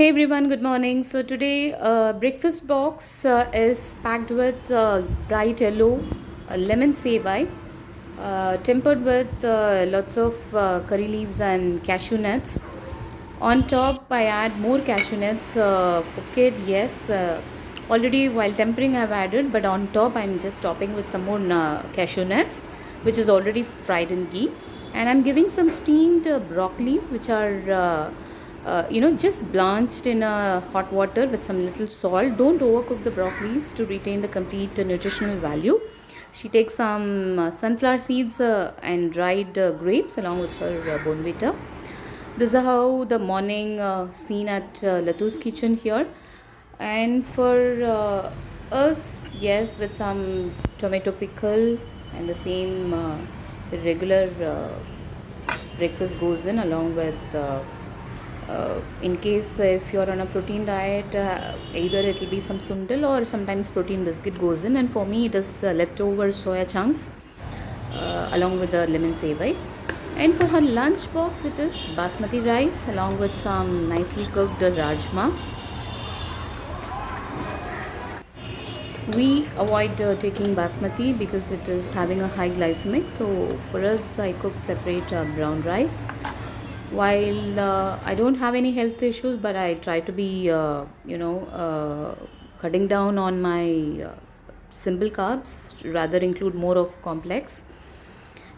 Hey everyone, good morning. So today breakfast box is packed with bright yellow lemon sevai, tempered with lots of curry leaves and cashew nuts. On top I add more cashew nuts, cooked, yes. Already while tempering I've added, but on top I'm just topping with some more cashew nuts, which is already fried in ghee. And I'm giving some steamed broccolis, which are just blanched in hot water with some little salt. Don't overcook the broccolis to retain the complete nutritional value. She takes some sunflower seeds and dried grapes along with her bonvita. This is how the morning scene at Lathus Kitchen here. And for us, yes, with some tomato pickle and the same regular breakfast goes in along with in case if you're on a protein diet, either it will be some sundal or sometimes protein biscuit goes in, and for me it is leftover soya chunks along with the lemon sevai. And for her lunch box it is basmati rice along with some nicely cooked rajma. We avoid taking basmati because it is having a high glycemic, so for us I cook separate brown rice. While I don't have any health issues, but I try to be cutting down on my simple carbs, rather include more of complex.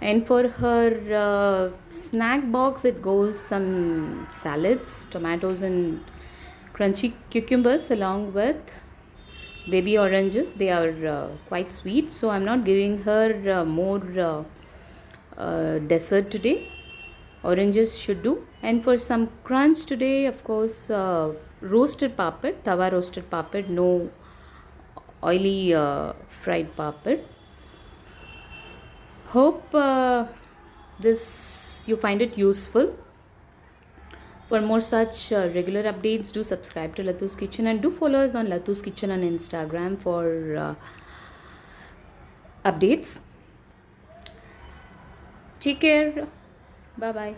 And for her snack box it goes some salads, tomatoes and crunchy cucumbers along with baby oranges. They are quite sweet, so I'm not giving her more dessert today. Oranges should do. And for some crunch today, of course, roasted papad, tawa roasted papad, no oily fried papad. Hope this you find it useful. For more such regular updates, do subscribe to Lathus Kitchen and do follow us on Lathus Kitchen on Instagram for updates. Take care. Bye bye.